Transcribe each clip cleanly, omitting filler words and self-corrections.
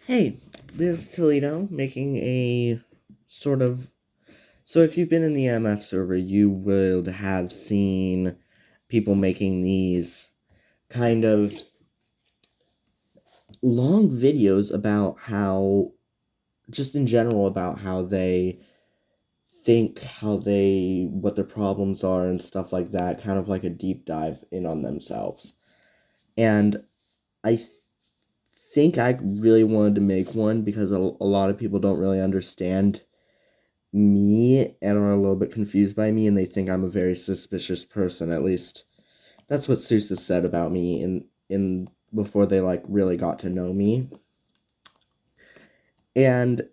Hey, this is Toledo making a sort of. So, if you've been in the MF server, you would have seen people making these kind of long videos about how, just in general, about how they think, what their problems are, and stuff like that, kind of like a deep dive in on themselves. And I think I really wanted to make one because a lot of people don't really understand me and are a little bit confused by me, and they think I'm a very suspicious person. At least that's what Sousa said about me in before they like really got to know me. And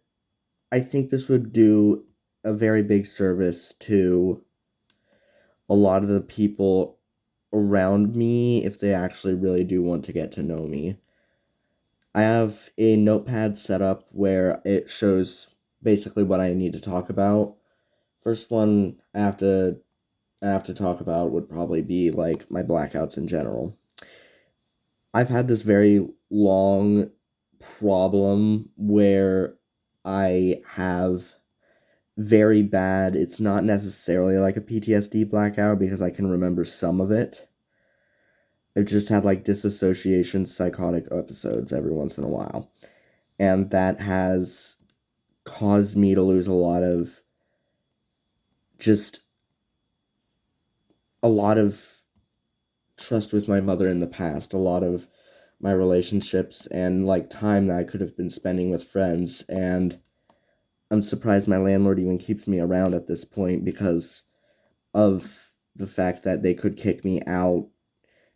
I think this would do a very big service to a lot of the people around me if they actually really do want to get to know me. I have a notepad set up where it shows basically what I need to talk about. First one I have to talk about would probably be like my blackouts in general. I've had this very long problem where I have very bad, it's not necessarily like a PTSD blackout because I can remember some of it. I've just had like disassociation psychotic episodes every once in a while. And that has caused me to lose just a lot of trust with my mother in the past, a lot of my relationships and like time that I could have been spending with friends. And I'm surprised my landlord even keeps me around at this point because of the fact that they could kick me out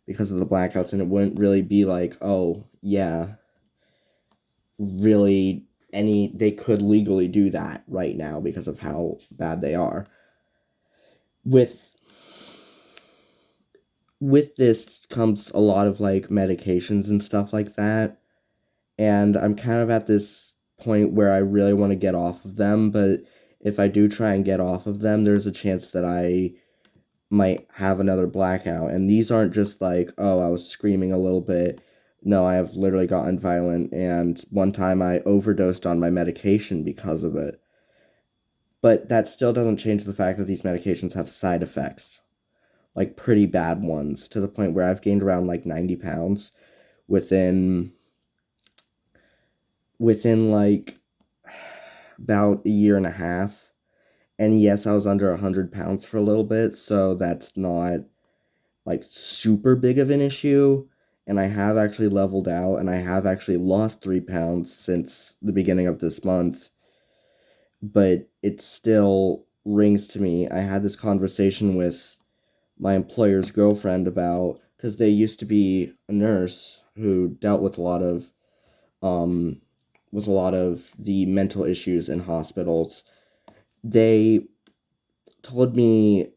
because of the blackouts, and it wouldn't really be like, oh, yeah, really they could legally do that right now because of how bad they are. With with this comes a lot of like medications and stuff like that, and I'm kind of at this point where I really want to get off of them, but if I do try and get off of them, there's a chance that I might have another blackout. And these aren't just like, oh, I was screaming a little bit. No, I have literally gotten violent, and one time I overdosed on my medication because of it. But that still doesn't change the fact that these medications have side effects, like pretty bad ones, to the point where I've gained around like 90 pounds within like about a year and a half. And yes, I was under 100 pounds for a little bit, so that's not like super big of an issue. And I have actually leveled out, and I have actually lost 3 pounds since the beginning of this month. But it still rings to me. I had this conversation with my employer's girlfriend about, because they used to be a nurse who dealt um with a lot of the mental issues in hospitals. They told me,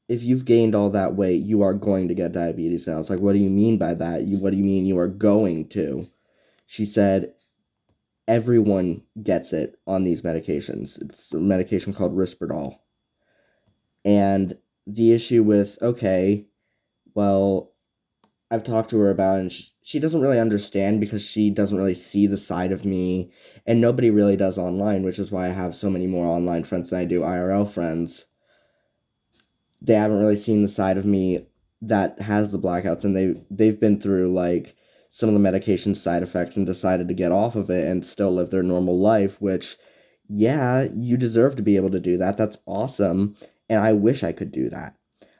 if you've gained all that weight, you are going to get diabetes now. It's like, what do you mean by that? What do you mean you are going to? She said, everyone gets it on these medications. It's a medication called Risperdal. And the issue with, okay, well, I've talked to her about it, and she doesn't really understand because she doesn't really see the side of me, and nobody really does online, which is why I have so many more online friends than I do IRL friends. They haven't really seen the side of me that has the blackouts, and they've been through like some of the medication side effects and decided to get off of it and still live their normal life, which, yeah, you deserve to be able to do that. That's awesome, and I wish I could do that.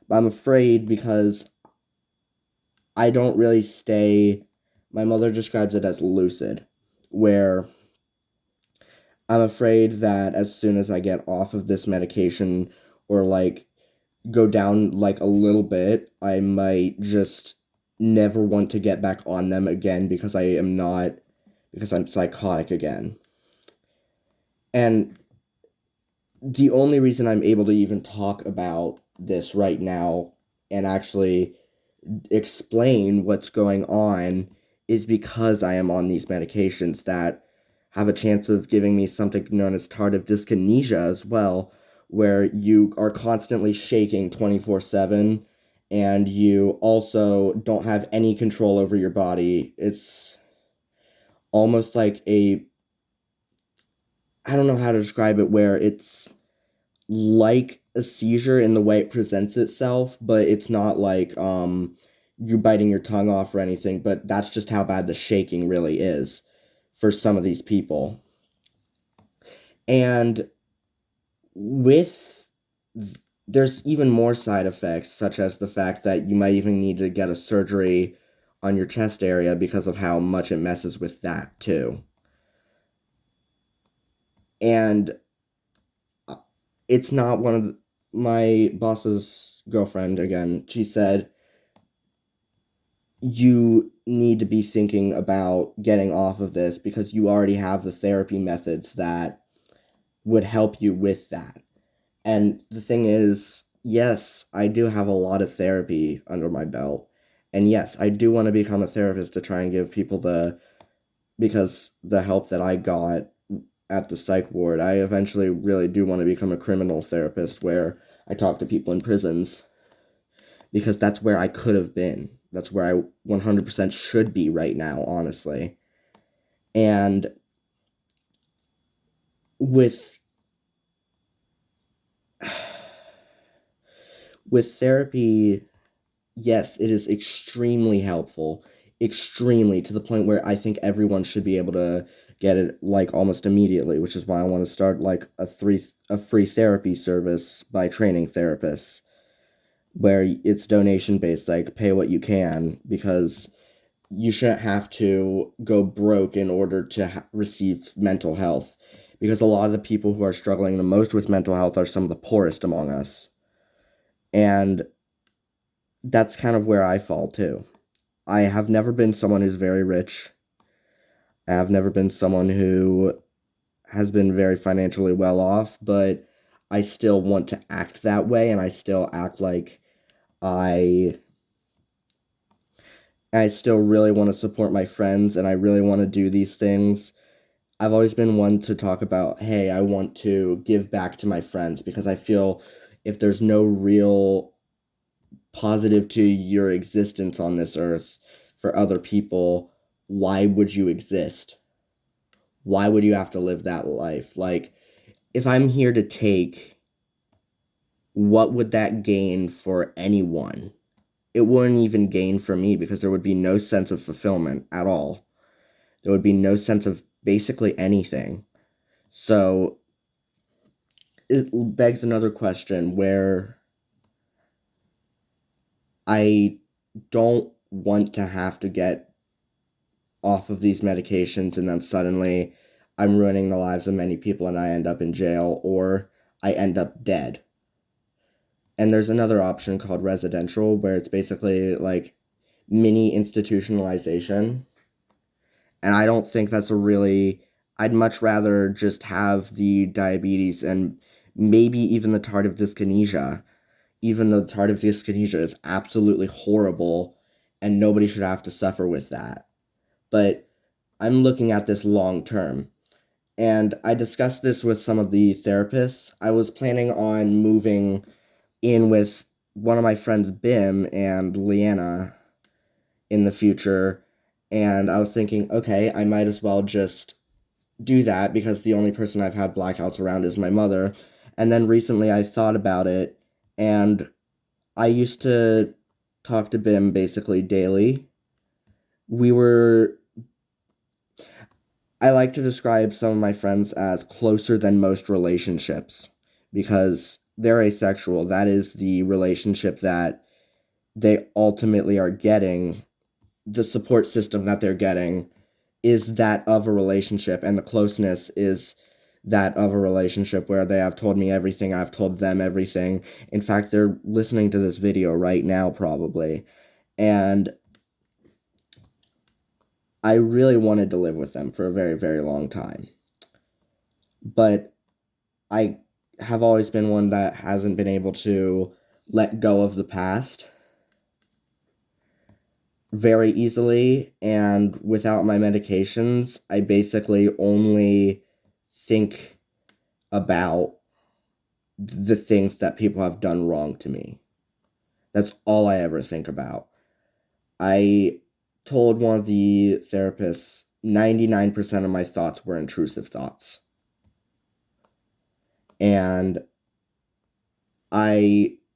But I'm afraid because I don't really stay. My mother describes it as lucid, where I'm afraid that as soon as I get off of this medication or like go down like a little bit, I might just never want to get back on them again because I'm psychotic again. And the only reason I'm able to even talk about this right now and actually explain what's going on is because I am on these medications that have a chance of giving me something known as tardive dyskinesia as well, where you are constantly shaking 24/7 and you also don't have any control over your body. It's almost like I don't know how to describe it, where it's like a seizure in the way it presents itself, but it's not like you biting your tongue off or anything, but that's just how bad the shaking really is for some of these people. And with there's even more side effects, such as the fact that you might even need to get a surgery on your chest area because of how much it messes with that too. And it's not one of my boss's girlfriend again. She said you need to be thinking about getting off of this because you already have the therapy methods that would help you with that. And the thing is, yes, I do have a lot of therapy under my belt. And yes, I do want to become a therapist to try and give people because the help that I got at the psych ward, I eventually really do want to become a criminal therapist where I talk to people in prisons because that's where I could have been. That's where I 100% should be right now, honestly. And with with therapy, yes, it is extremely helpful, extremely to the point where I think everyone should be able to get it like almost immediately, which is why I want to start like a free therapy service by training therapists where it's donation based, like pay what you can, because you shouldn't have to go broke in order to receive mental health, because a lot of the people who are struggling the most with mental health are some of the poorest among us. And that's kind of where I fall too. I have never been someone who's very rich. I have never been someone who has been very financially well off, but I still want to act that way, and I still act like I I still really want to support my friends, and I really want to do these things. I've always been one to talk about, hey, I want to give back to my friends because I feel if there's no real positive to your existence on this earth for other people, why would you exist? Why would you have to live that life? Like, if I'm here to take, what would that gain for anyone? It wouldn't even gain for me because there would be no sense of fulfillment at all. There would be no sense of basically anything. So it begs another question where I don't want to have to get off of these medications and then suddenly I'm ruining the lives of many people and I end up in jail or I end up dead. And there's another option called residential where it's basically like mini institutionalization. And I don't think that's a really, I'd much rather just have the diabetes and maybe even the tardive dyskinesia, even though tardive dyskinesia is absolutely horrible and nobody should have to suffer with that. But I'm looking at this long term. And I discussed this with some of the therapists. I was planning on moving in with one of my friends, Bim and Leanna, in the future. And I was thinking, okay, I might as well just do that because the only person I've had blackouts around is my mother. And then recently I thought about it, and I used to talk to Bim basically daily. We were I like to describe some of my friends as closer than most relationships because they're asexual. That is the relationship that they ultimately are getting. The support system that they're getting is that of a relationship, and the closeness is that of a relationship where they have told me everything, I've told them everything. In fact, they're listening to this video right now, probably. And I really wanted to live with them for a very, very long time. But I have always been one that hasn't been able to let go of the past very easily, and without my medications, I basically only think about the things that people have done wrong to me. That's all I ever think about. I told one of the therapists 99% of my thoughts were intrusive thoughts. And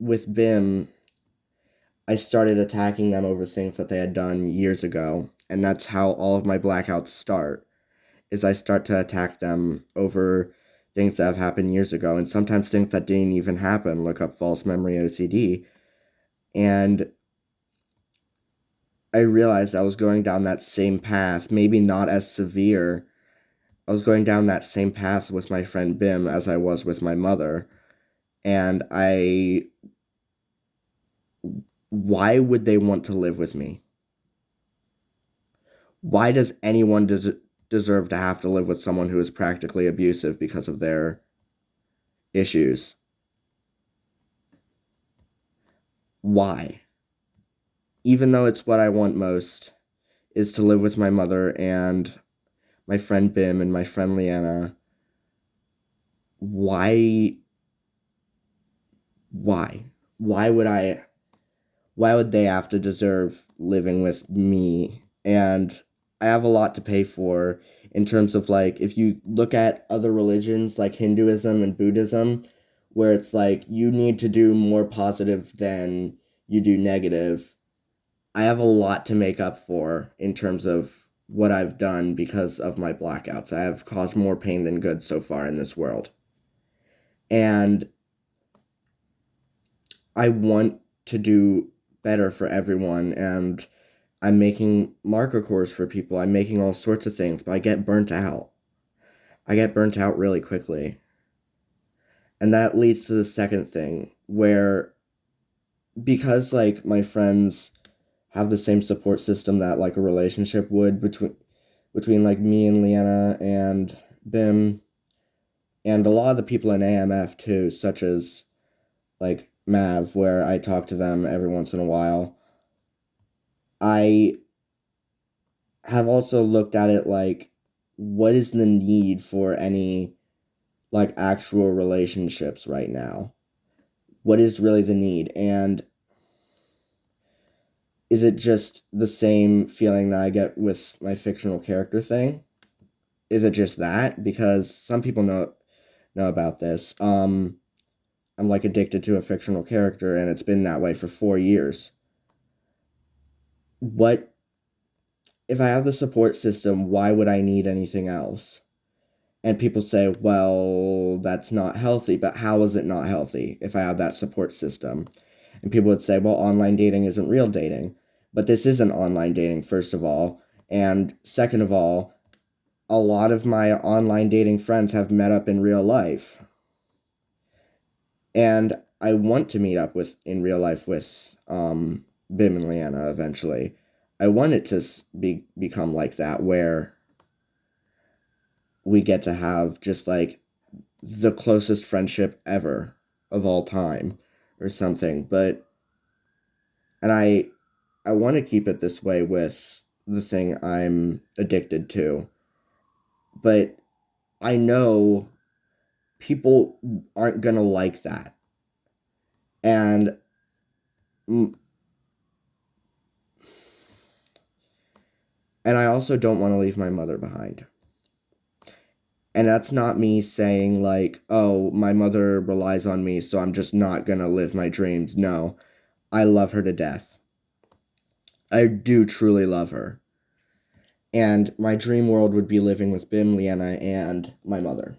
with BIM, I started attacking them over things that they had done years ago. And that's how all of my blackouts start, is I start to attack them over things that have happened years ago, and sometimes things that didn't even happen. Look up false memory OCD. And I realized I was going down that same path, maybe not as severe. I was going down that same path with my friend Bim as I was with my mother. And why would they want to live with me? Why does anyone deserve to have to live with someone who is practically abusive because of their issues? Why? Even though it's what I want most, is to live with my mother and my friend Bim and my friend Leanna. Why would they have to deserve living with me? And I have a lot to pay for in terms of, like, if you look at other religions like Hinduism and Buddhism, where it's like you need to do more positive than you do negative. I have a lot to make up for in terms of what I've done because of my blackouts. I have caused more pain than good so far in this world. And I want to do better for everyone, and I'm making marker cores for people. I'm making all sorts of things, but I get burnt out. I get burnt out really quickly. And that leads to the second thing, where because, like, my friends have the same support system that, like, a relationship would between like me and Leanna and Bim, and a lot of the people in AMF too, such as like Mav, where I talk to them every once in a while. I have also looked at it like, what is the need for any like actual relationships right now? What is really the need? And is it just the same feeling that I get with my fictional character thing? Is it just that? Because some people know about this. I'm like addicted to a fictional character, and it's been that way for 4 years. What if I have the support system? Why would I need anything else? And people say, well, that's not healthy. But how is it not healthy if I have that support system? And people would say, well, online dating isn't real dating. But this isn't online dating, first of all. And second of all, a lot of my online dating friends have met up in real life. And I want to meet up in real life with Bim and Leanna eventually. I want it to become like that, where we get to have just like the closest friendship ever of all time or something. And I want to keep it this way with the thing I'm addicted to. But I know people aren't going to like that. And I also don't want to leave my mother behind. And that's not me saying like, oh, my mother relies on me, so I'm just not going to live my dreams. No, I love her to death. I do truly love her. And my dream world would be living with Bim, Leanna, and my mother.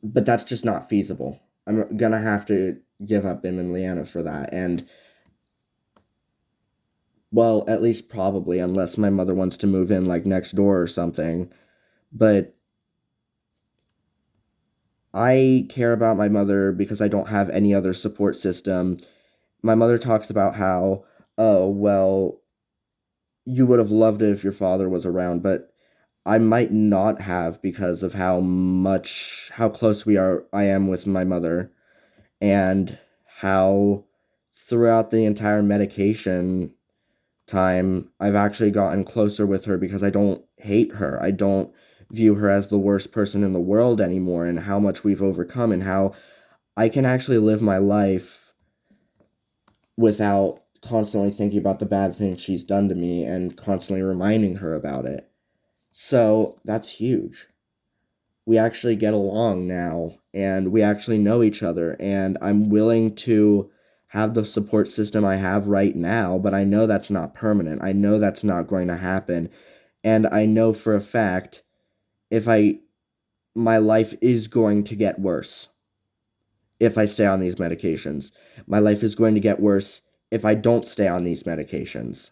But that's just not feasible. I'm going to have to give up Bim and Leanna for that. And, well, at least probably, unless my mother wants to move in like next door or something. But I care about my mother because I don't have any other support system. My mother talks about how, oh, well, you would have loved it if your father was around, but I might not have because of how close I am with my mother, and how throughout the entire medication time, I've actually gotten closer with her because I don't hate her. I don't view her as the worst person in the world anymore, and how much we've overcome, and how I can actually live my life without constantly thinking about the bad things she's done to me and constantly reminding her about it. So that's huge. We actually get along now and we actually know each other, and I'm willing to have the support system I have right now, but I know that's not permanent. I know that's not going to happen. And I know for a fact if I my life is going to get worse if I stay on these medications. My life is going to get worse if I don't stay on these medications.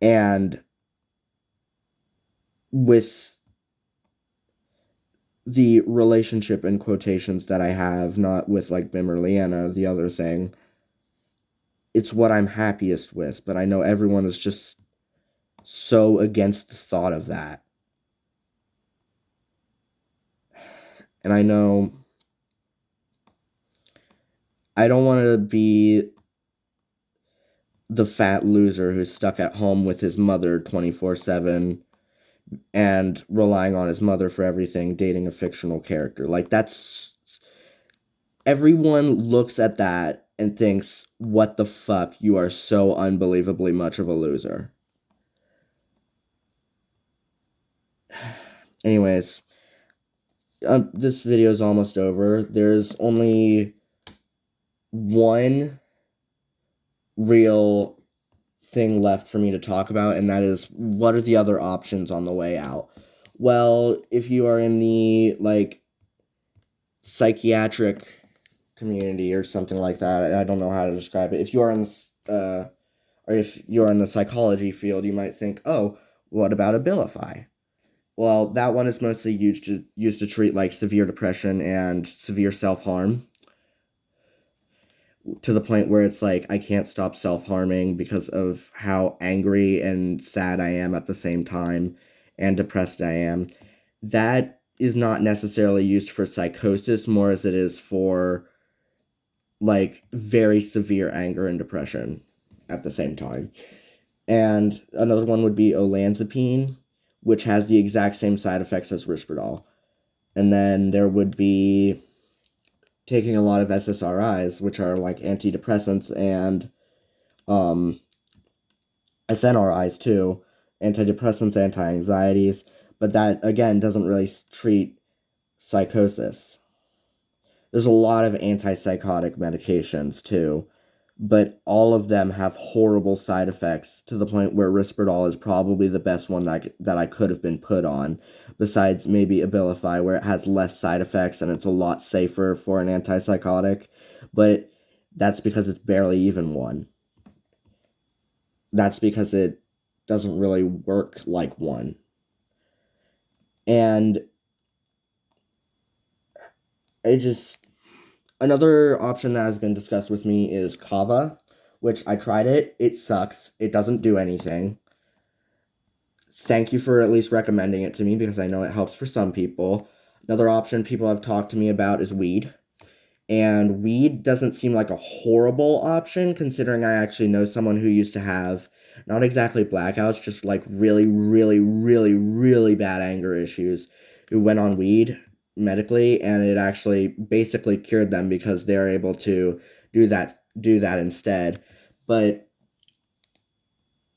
And with the relationship in quotations that I have, not with like Bim or Leanna, the other thing, it's what I'm happiest with, but I know everyone is just so against the thought of that. And I know I don't want to be the fat loser who's stuck at home with his mother 24/7 and relying on his mother for everything, dating a fictional character. Like, that's. Everyone looks at that and thinks, what the fuck, you are so unbelievably much of a loser. Anyways, this video is almost over. There's only one real thing left for me to talk about, and that is, what are the other options on the way out? Well, if you are in the, like, psychiatric community or something like that, I don't know how to describe it. If you are in or if you're in the psychology field, you might think, oh, what about Abilify? Well, that one is mostly used to treat like severe depression and severe self-harm, to the point where it's like I can't stop self-harming because of how angry and sad I am at the same time and depressed I am. That is not necessarily used for psychosis more as it is for like very severe anger and depression at the same time. And another one would be olanzapine, which has the exact same side effects as Risperdal. And then there would be taking a lot of SSRIs, which are like antidepressants, and SNRIs too, antidepressants, anti-anxieties, but that, again, doesn't really treat psychosis. There's a lot of antipsychotic medications too, but all of them have horrible side effects to the point where Risperdal is probably the best one that I could have been put on, besides maybe Abilify, where it has less side effects and it's a lot safer for an antipsychotic, but that's because it's barely even one. That's because it doesn't really work like one. And another option that has been discussed with me is Kava, which I tried it. It sucks. It doesn't do anything. Thank you for at least recommending it to me, because I know it helps for some people. Another option people have talked to me about is weed. And weed doesn't seem like a horrible option, considering I actually know someone who used to have, not exactly blackouts, just like really, really, really, really bad anger issues, who went on weed medically, and it actually basically cured them because they're able to do that instead. But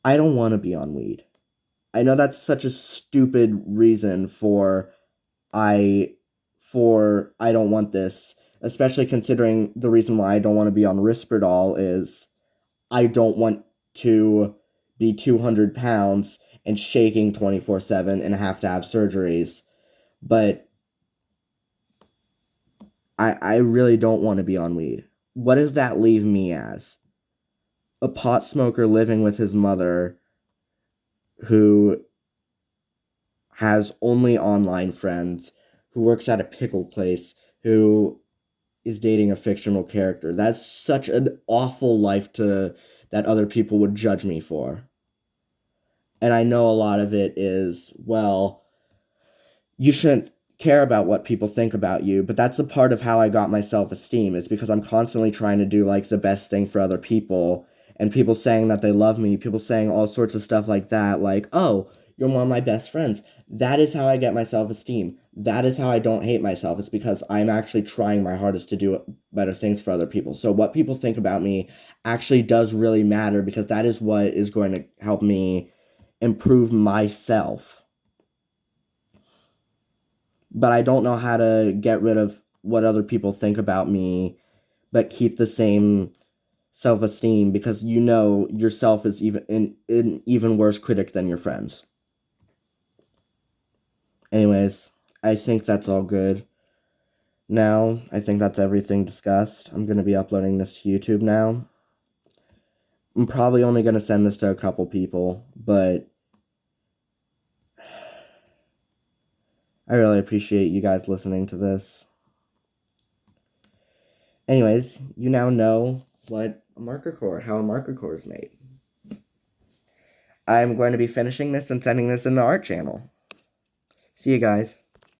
I don't want to be on weed. I know that's such a stupid reason for I don't want this, especially considering the reason why I don't want to be on Risperdal is I don't want to be 200 pounds and shaking 24/7 and have to have surgeries. But I really don't want to be on weed. What does that leave me as? A pot smoker living with his mother who has only online friends, who works at a pickle place, who is dating a fictional character. That's such an awful life that other people would judge me for. And I know a lot of it is, well, you shouldn't care about what people think about you, but that's a part of how I got my self-esteem, is because I'm constantly trying to do like the best thing for other people, and people saying that they love me, people saying all sorts of stuff like that, like, oh, You're one of my best friends. That is how I get my self-esteem. That is how I don't hate myself. It's because I'm actually trying my hardest to do better things for other people. So what people think about me actually does really matter because that is what is going to help me improve myself. But I don't know how to get rid of what other people think about me, but keep the same self-esteem because you know yourself is an even worse critic than your friends. Anyways, I think that's all good. Now, I think that's everything discussed. I'm going to be uploading this to YouTube now. I'm probably only going to send this to a couple people, but I really appreciate you guys listening to this. Anyways, you now know how a marker core is made. I'm going to be finishing this and sending this in the art channel. See you guys.